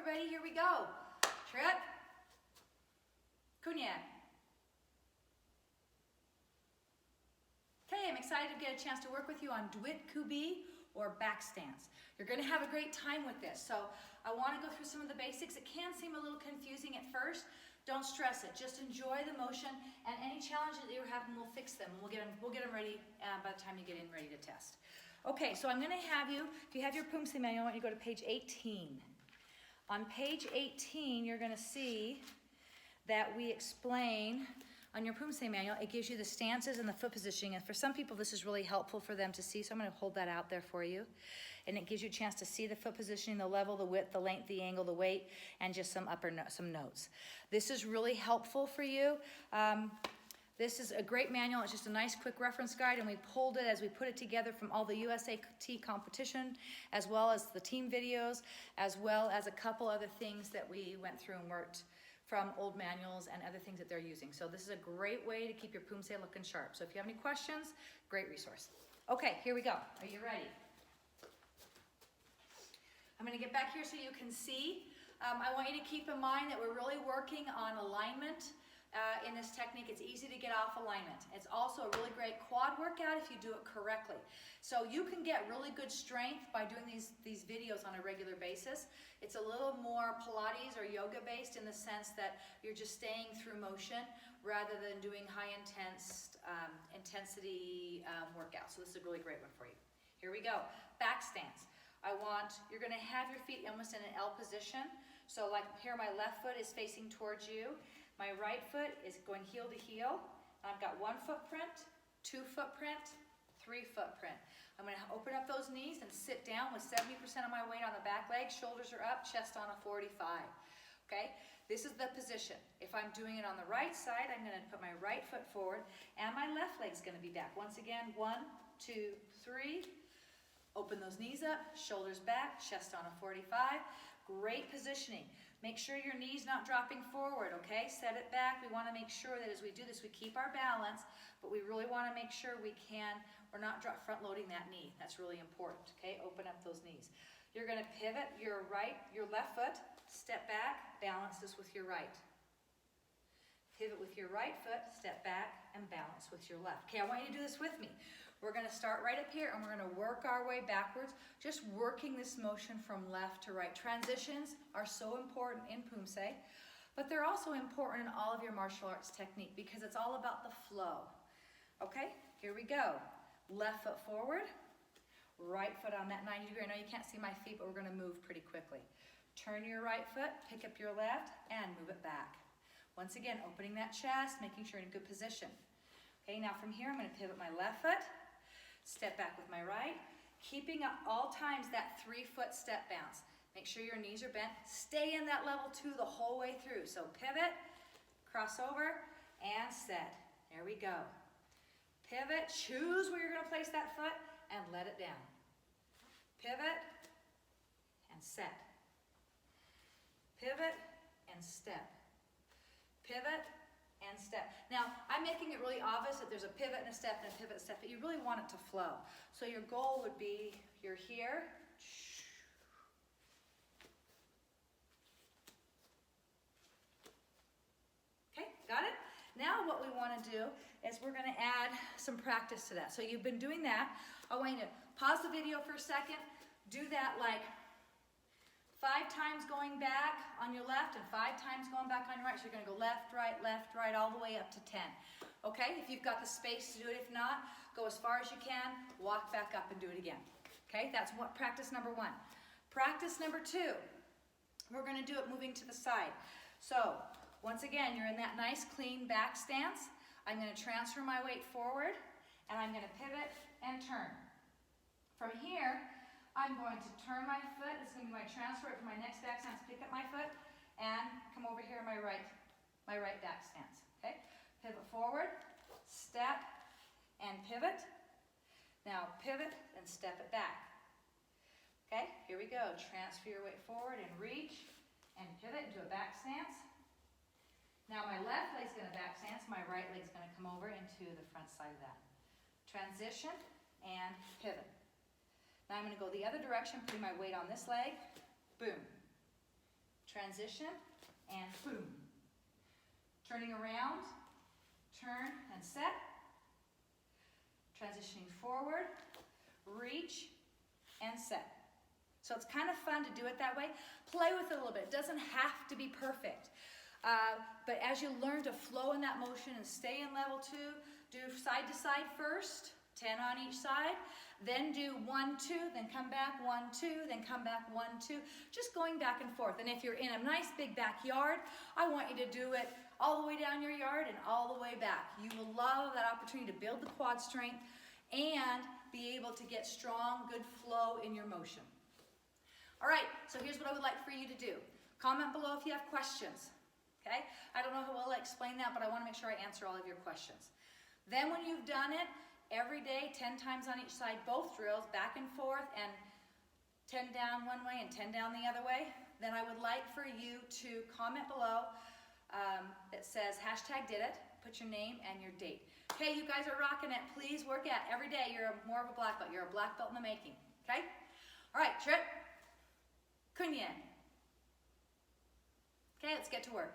everybody, here we go. Trip, Kunyak. Okay, I'm excited to get a chance to work with you on DWIT, KUBI, or back stance. You're going to have a great time with this. So I want to go through some of the basics. It can seem a little confusing at first. Don't stress it. Just enjoy the motion, and any challenges that you're having, we'll fix them. We'll get them ready by the time you get in ready to test. Okay, so I'm going to have you, if you have your Poomsae manual, I want you to go to page 18. On page 18, you're going to see that we explain on your Poomsae manual, it gives you the stances and the foot positioning. And for some people, this is really helpful for them to see. So I'm going to hold that out there for you. And it gives you a chance to see the foot positioning, the level, the width, the length, the angle, the weight, and just some some notes. This is really helpful for you. This is a great manual. It's just a nice quick reference guide, and we pulled it as we put it together from all the USAT competition, as well as the team videos, as well as a couple other things that we went through and worked from old manuals and other things that they're using. So this is a great way to keep your Poomsae looking sharp. So if you have any questions, great resource. Okay, here we go. Are you ready? I'm gonna get back here so you can see. I want you to keep in mind that we're really working on alignment. In this technique, it's easy to get off alignment. It's also a really great quad workout if you do it correctly. So you can get really good strength by doing these videos on a regular basis. It's a little more Pilates or yoga based in the sense that you're just staying through motion rather than doing high intensity workouts. So this is a really great one for you. Here we go, back stance. You're gonna have your feet almost in an L position. So like here, my left foot is facing towards you. My right foot is going heel to heel. I've got 1 footprint, 2 footprint, 3 footprint. I'm going to open up those knees and sit down with 70% of my weight on the back leg. Shoulders are up, chest on a 45. Okay, this is the position. If I'm doing it on the right side, I'm going to put my right foot forward and my left leg's going to be back. Once again, 1, 2, 3. Open those knees up, shoulders back, chest on a 45. Great positioning. Make sure your knee's not dropping forward, okay? Set it back. We want to make sure that as we do this, we keep our balance, but we really want to make sure we're not front loading that knee. That's really important, okay? Open up those knees. You're going to pivot your left foot, step back, balance this with your right. Pivot with your right foot, step back, and balance with your left. Okay, I want you to do this with me. We're going to start right up here, and we're going to work our way backwards, just working this motion from left to right. Transitions are so important in Poomsae, but they're also important in all of your martial arts technique because it's all about the flow. Okay, here we go. Left foot forward, right foot on that 90 degree. I know you can't see my feet, but we're going to move pretty quickly. Turn your right foot, pick up your left, and move it back. Once again, opening that chest, making sure you're in a good position. Okay, now from here, I'm going to pivot my left foot, step back with my right, keeping up all times that 3-foot step bounce. Make sure your knees are bent. Stay in that level 2 the whole way through. So pivot, cross over, and set. There we go. Pivot, choose where you're going to place that foot, and let it down. Pivot, and set. Pivot, and step. Pivot, and step. Now, I'm making it really obvious that there's a pivot and a step and a pivot and a step, but you really want it to flow. So your goal would be, you're here. Okay, got it? Now what we want to do is we're going to add some practice to that. So you've been doing that. I want you to pause the video for a second. Do that like 5 times going back on your left and 5 times going back on your right. So you're going to go left, right, all the way up to 10. Okay, if you've got the space to do it. If not, go as far as you can, walk back up and do it again. Okay, that's what practice number 1. Practice number 2, we're going to do it moving to the side. So once again, you're in that nice clean back stance. I'm going to transfer my weight forward and I'm going to pivot and turn. From here, I'm going to turn my foot. This is going to be my transfer for my next back stance. Pick up my foot and come over here in my right back stance. Okay? Pivot forward, step, and pivot. Now pivot and step it back. Okay? Here we go. Transfer your weight forward and reach and pivot into a back stance. Now my left leg's going to back stance. My right leg's going to come over into the front side of that. Transition and pivot. Now I'm going to go the other direction, putting my weight on this leg. Boom. transition, and boom. Turning around, turn and set. Transitioning forward, reach, and set. So it's kind of fun to do it that way. Play with it a little bit. It doesn't have to be perfect. But as you learn to flow in that motion and stay in level 2, do side to side first, 10 on each side, then do 1, 2, then come back, 1, 2, then come back, 1, 2, just going back and forth. And if you're in a nice big backyard, I want you to do it all the way down your yard and all the way back. You will love that opportunity to build the quad strength and be able to get strong, good flow in your motion. All right, so here's what I would like for you to do. Comment below if you have questions, okay? I don't know how well I explain that, but I want to make sure I answer all of your questions. Then when you've done it, every day, 10 times on each side, both drills, back and forth, and 10 down one way and 10 down the other way, then I would like for you to comment below that says #did it, put your name and your date. Okay, you guys are rocking it. Please work at every day. You're more of a black belt. You're a black belt in the making, okay? All right, trip, kunyen. Okay, let's get to work.